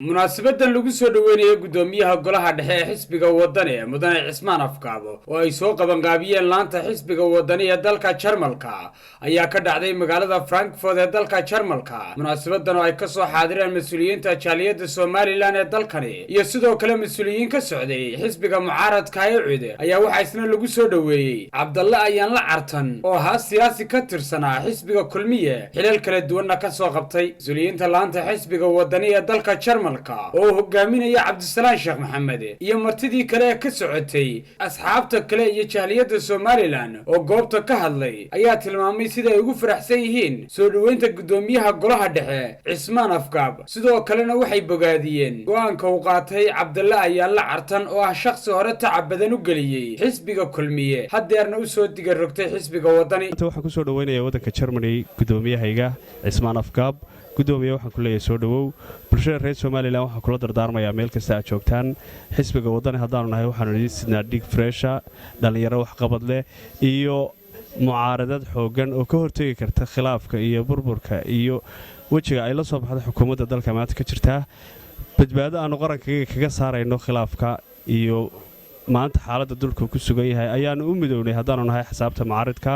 munaasabadan lagu soo dhaweynaya gudoomiyaha golaha dhexe ee xisbiga wadani ee mudane cismaan afkaabo oo ay soo qabanqaabiyeen laanta xisbiga wadani ee dalka Jarmalka ayaa ka dhacday magaalada Frankfurt ee dalka Jarmalka. Munaasabadan oo ay ka soo xaadireen mas'uuliyiinta jaaliyadda Soomaaliland ee dalkani iyo sidoo kale mas'uuliyiin ka socday xisbiga mucaaradka ee UCD ayaa waxa isna lagu soo dhaweeyay Cabdalle ayaan la cartan oo ahaa siyaasi ka tirsanaa xisbiga kulmiye xilal kala duwan ka soo qabtay. Mas'uuliyiinta laanta xisbiga wadani ee dalka Jarmalka oo hogaaminaya Cabdisalaan Sheekh Maxamed iyo martidii kale ka socotay asxaabta kale iyo jaaliyadda Soomaaliland oo goobta ka hadlay ayaa tilmaamay sida ay ugu faraxsan yihiin soo dhaweynta gudoomiyaha golaha dhexe Cismaan Afkaab. Sidoo kalena waxay bogaadiyeen go'aanka uu qaatay Cabdalle ayaan la cartan oo ah shakhsi hore tacab badan u galiyay xisbiga kulmiye hadeerna u soo diga rogtay xisbiga wadani. Waxaan ku soo dhaweynayaa wadanka Germany gudoomiyahayga Cismaan Afkaab. gudoomiye waxaan ku leeyahay soo dhawow bulshada reer Soomaaliland waxaan kula dardaarmayaa meel kasta aad joogtaan xisbiga wadani hadaan nahay waxaan idin sidnaa dhig fresh dhalinyaro wax qabad leh iyo mucaaradad xoogan oo ka hortagi karta khilaafka iyo burburka iyo wajiga ay la soo baxday xukuumadda dalka maanta ka jirta badbaado aanu qarankaga kaga saarayno khilaafka iyo maanta xaaladda dulka ku sugan yahay ayaan u midownay hadaan nahay xisaabta mucaaradka.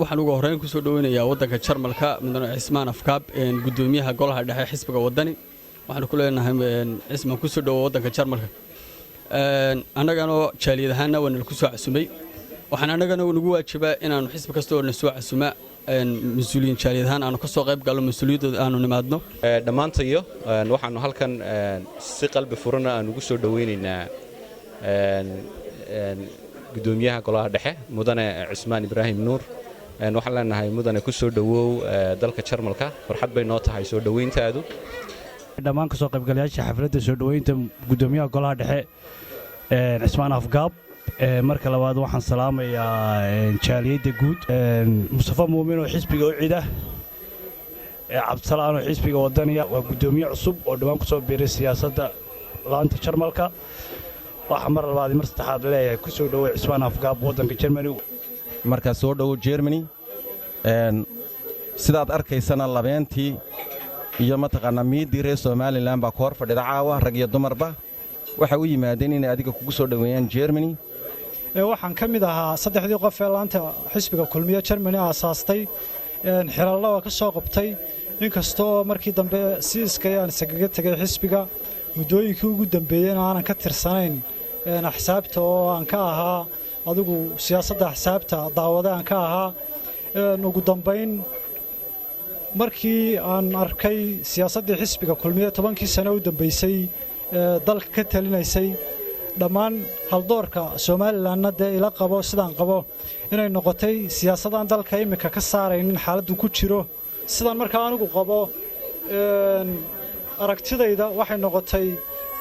waxaan ugu horeyn ku soo dhaweynayaa wadanka Jarmalka mudane Cismaan Afkaab gudoomiyaha golaha dhexe xisbiga wadani waxaan ku leenahay Cismaan ku soo dhawo wadanka Jarmalka annagana jaaliyadahaana waan ku soo casumay waxaan annagana ugu waajibaa inaan xisbi kasta oo soo casuma mas'uuliyiin jaaliyadahan aanu ka soo qayb galno mas'uuliyadooda aanu nimaadno dhamaantayo waxaanu halkan si qalbi furan aan ugu soo dhaweynaynaa gudoomiyaha golaha dhexe mudane Cismaan Ibraahim Nuur waxaan leenahay mudane ku soo dhawow dalka Jarmalka farxad bay noo tahay soo dhaweyntaadu. dhammaan ka soo qaybgalayaasha xafladda soo dhaweynta gudoomiyaha golaha dhexe Cismaan Afkaab marka labaad waxaan salaamayaa jaaliyadda guud Mustafa Muumin oo xisbiga UCD Cabdisalaan oo xisbiga wadaniga waa gudoomiye cusub oo dhawaan ku soo biiray siyaasadda laanta Jarmalka. waxa mar labaad mar saddexaad leeyahay ku soo dhaweey Cismaan Afkaab wadanka Germany marka soo dhawo Germany sidaad arkaysana labeentii iyo mataqaana miidii reer Soomaaliland baa koor fadhida caawa rag iyo dumarba waxa u yimaadeen in adiga kugu soo dhaweeyaan Germany waxaan ka mid ahaa saddexdii qof ee laanta xisbiga kulmiye Germany aasaastay xirallo ka soo qabtay inkastoo markii dambe si iskayaan sagaga tagay xisbiga muddooyinkii ugu dambeeyeen aanan ka tirsanayn xisaabta oo aan ka ahaa adigu siyaasadda xisaabta daawada aan ka ahaa ugu dambeyn markii aan arkay siyaasadda xisbiga kulmiye 10kii sano u dambeysay dalka ka talinaysay dhammaan haldoorka Soomaalilandna ila qabo sidaan qabo inay noqotay siyaasadan dalka imika ka saaraynin xaaladdu ku jiro sidaan markaa anigu qabo aragtidayda waxay noqotay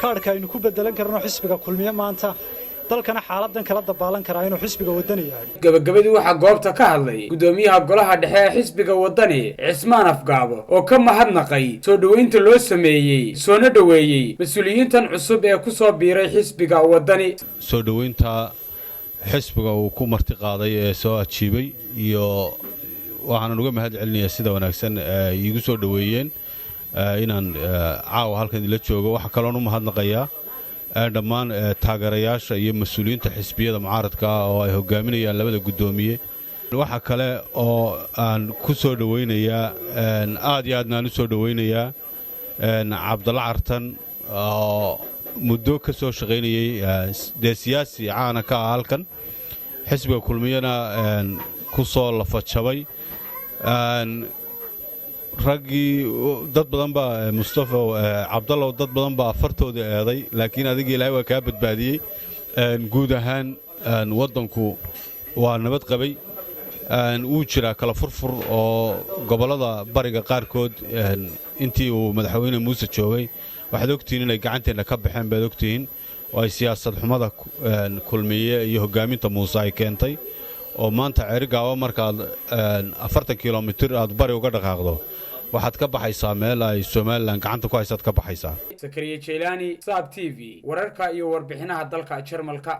kaarka aynu ku bedelan karno xisbiga kulmiye maanta dalkana xaaladan kala dabaalan kara inuu xisbiga wadani yahay. gabagabadii waxa goobta ka hadlay gudoomiyaha golaha dhexe ee xisbiga wadani Cismaan Afkaab oo ka mahadnaqay soo dhaweynta loo sameeyay soona dhaweeyay mas'uuliyiintan cusub ee ku soo biiray xisbiga wadani. soo dhaweynta xisbiga uu ku marti qaaday ee soo ajiibay iyo waxaan uga mahad celinayaa sida wanaagsan ay igu soo dhaweeyeen inaan caawa halkan la joogo waxa kale oo u mahadnaqayaa dhammaan taageerayaasha iyo mas'uuliyiinta xisbiyada mucaaradka oo ay hogaaminayaan labada gudoomiye waxa kale oo aan ku soo dhaweynayaa aad iyo aadna aan u soo dhaweynayaa Cabdalle Cartan oo muddo ka soo shaqeynayay siyaasi caan ka ah halkan xisbiga kulmiyana ku soo lafajabay raggii dad badan baa Mustafa Cabdalle dad badan baa fartooda eeday laakiin adiga Ilaahay waa ka badbaadiyay guud ahaan wadanku waa nabad qabay uu jira kala furfur oo gobolada bariga qaarkood intii uu madaxweyne Muuse joogay waxaad ogtiin inay gacanteena ka baxeen baad ogtiin oo ay siyaasad xumada kulmiye iyo hogaaminta Muuse ay keentay oo maanta Cerigaawa markaad 40 kilomitir aad bari uga dhaqaaqdo waxaad ka baxaysaa meel ay Soomaaliland gacanta ku haysaad ka baxaysaa. Zakariya Jeelani, Saab TV, wararka iyo warbixinaha dalka Jarmalka.